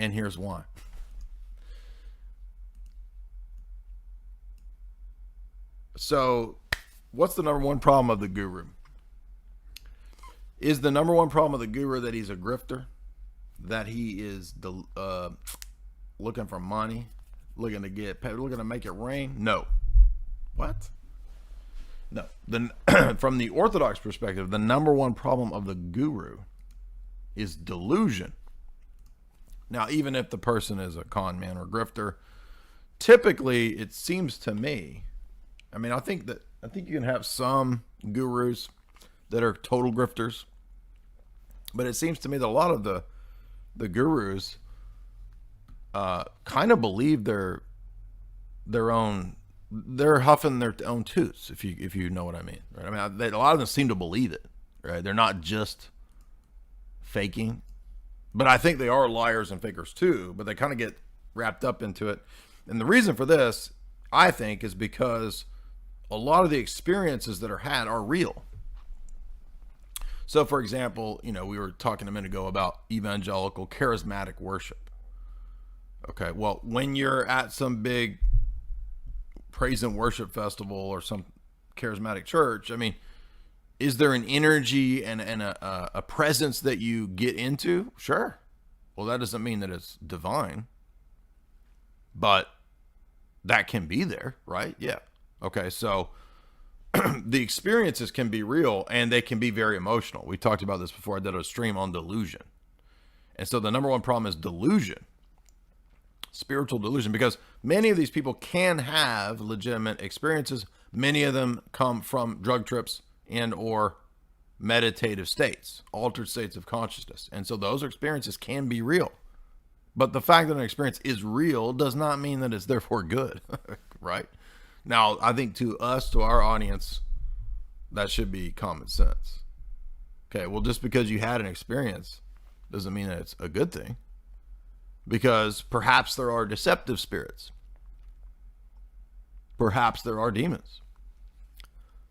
And here's why. So, what's the number one problem of the guru? Is the number one problem of the guru that he's a grifter? That he is looking for money, looking to make it rain? No. What? No. Then, from the Orthodox perspective, the number one problem of the guru is delusion. Now, even if the person is a con man or grifter, typically it seems to me, I mean, I think you can have some gurus that are total grifters, but it seems to me that a lot of the gurus kind of believe they're huffing their own toots, if you know what I mean, right? I mean, a lot of them seem to believe it, right? They're not just faking, but I think they are liars and fakers too, but they kind of get wrapped up into it. And the reason for this, I think, is because a lot of the experiences that are had are real. So, for example, we were talking a minute ago about evangelical charismatic worship. Okay, well, when you're at some big praise and worship festival or some charismatic church, I mean, is there an energy and a presence that you get into? Sure. Well, that doesn't mean that it's divine, but that can be there, right? Yeah. Okay, so the experiences can be real and they can be very emotional. We talked about this before. I did a stream on delusion. And so the number one problem is delusion, spiritual delusion, because many of these people can have legitimate experiences. Many of them come from drug trips and or meditative states, altered states of consciousness. And so those experiences can be real. But the fact that an experience is real does not mean that it's therefore good, right? Now, I think to our audience, that should be common sense. Okay, well, just because you had an experience doesn't mean that it's a good thing, because perhaps there are deceptive spirits. Perhaps there are demons.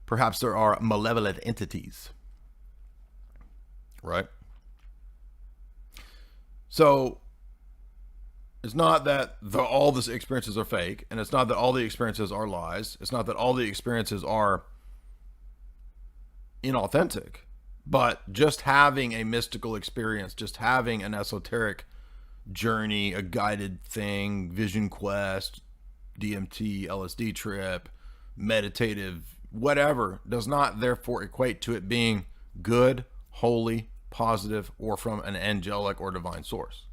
Perhaps there are malevolent entities, right? So it's not that all the experiences are fake, and it's not that all the experiences are lies. It's not that all the experiences are inauthentic, but just having a mystical experience, just having an esoteric journey, a guided thing, vision quest, DMT, LSD trip, meditative, whatever, does not therefore equate to it being good, holy, positive, or from an angelic or divine source.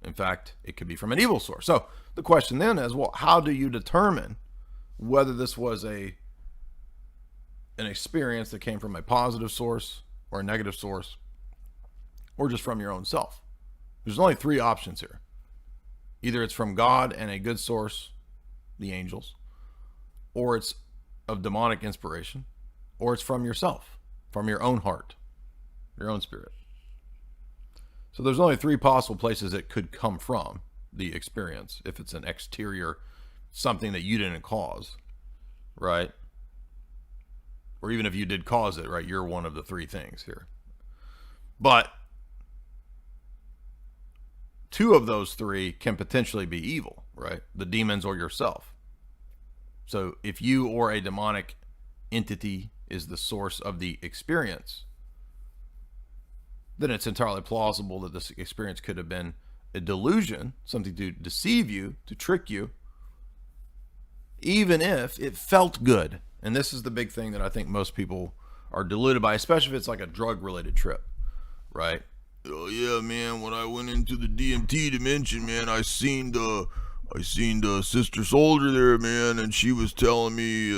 In fact, it could be from an evil source. So the question then is, well, how do you determine whether this was an experience that came from a positive source or a negative source, or just from your own self? There's only three options here. Either it's from God and a good source, the angels, or it's of demonic inspiration, or it's from yourself, from your own heart, your own spirit. So there's only three possible places it could come from, the experience, if it's an exterior, something that you didn't cause, right? Or even if you did cause it, right? You're one of the three things here. But two of those three can potentially be evil, right? The demons or yourself. So if you or a demonic entity is the source of the experience, then it's entirely plausible that this experience could have been a delusion, something to deceive you, to trick you, even if it felt good. And this is the big thing that I think most people are deluded by, especially if it's like a drug-related trip, right? Oh yeah, man, when I went into the DMT dimension, man, I seen the sister soldier there, man, and she was telling me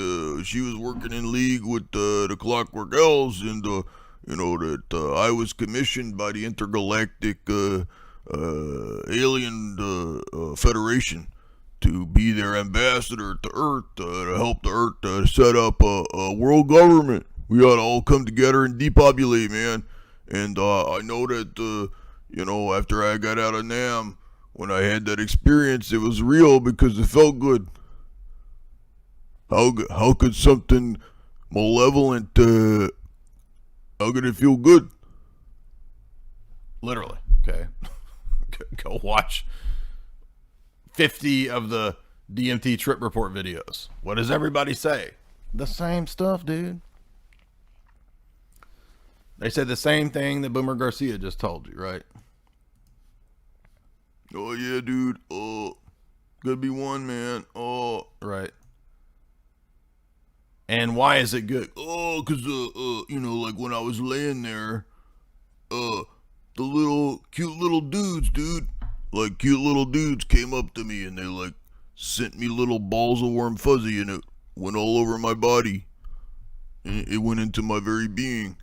she was working in league with the Clockwork Elves, and that I was commissioned by the Intergalactic Alien Federation to be their ambassador to Earth, to help the Earth set up a world government. We ought to all come together and depopulate, man. And I know that, after I got out of NAM, when I had that experience, it was real because it felt good. How could something malevolent, how could it feel good? Literally, okay? Go watch 50 of the DMT trip report videos. What does everybody say? The same stuff, dude. They said the same thing that Boomer Garcia just told you, right? Oh, yeah, dude. Oh, gotta be one, man. Oh, right. And why is it good? Oh, because, like when I was laying there, the cute little dudes, dude. Like, cute little dudes came up to me and they, like, sent me little balls of warm fuzzy and it went all over my body. And it went into my very being.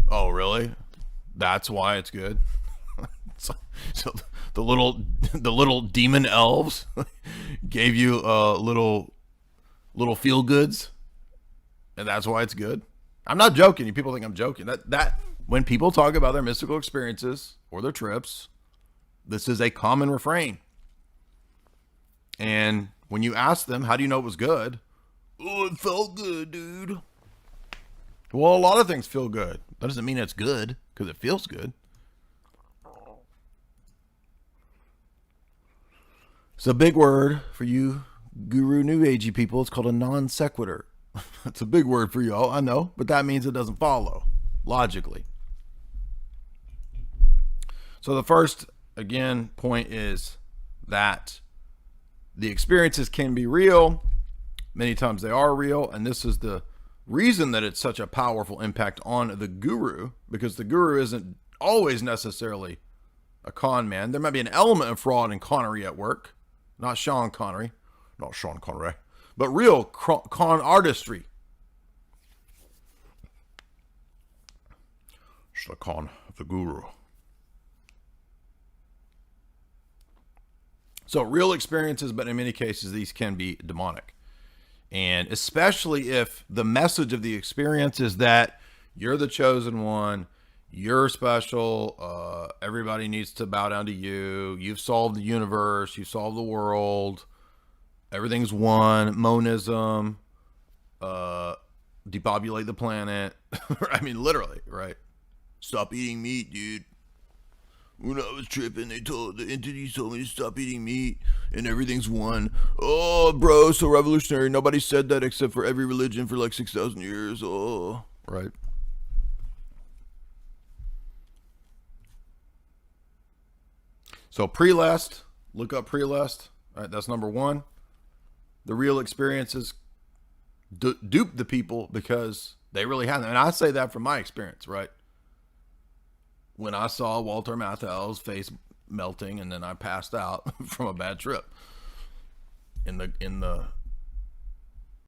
Oh, really? That's why it's good? so the little demon elves gave you little feel goods, and that's why it's good. I'm not joking. You people think I'm joking. That when people talk about their mystical experiences or their trips, this is a common refrain. And when you ask them, how do you know it was good? Oh, it felt good, dude. Well, a lot of things feel good. That doesn't mean it's good because it feels good. It's a big word for you guru new agey people. It's called a non sequitur. It's a big word for y'all, I know, but that means it doesn't follow logically. So the first, again, point is that the experiences can be real. Many times they are real, and this is the reason that it's such a powerful impact on the guru, because the guru isn't always necessarily a con man. There might be an element of fraud and connery at work. Not Sean Connery, but real con artistry. It's the con of the guru. So real experiences, but in many cases, these can be demonic. And especially if the message of the experience is that you're the chosen one, you're special, everybody needs to bow down to you, you've solved the universe, you've solved the world, everything's one, monism, depopulate the planet. I mean, literally, right? Stop eating meat, dude. When I was tripping, the entities told me to stop eating meat, and everything's one. Oh, bro, so revolutionary. Nobody said that except for every religion for like 6,000 years. Oh, right. So Prelest, look up Prelest. All right, that's number one. The real experiences dupe the people because they really have them. And I say that from my experience, right? When I saw Walter Matthau's face melting and then I passed out from a bad trip in the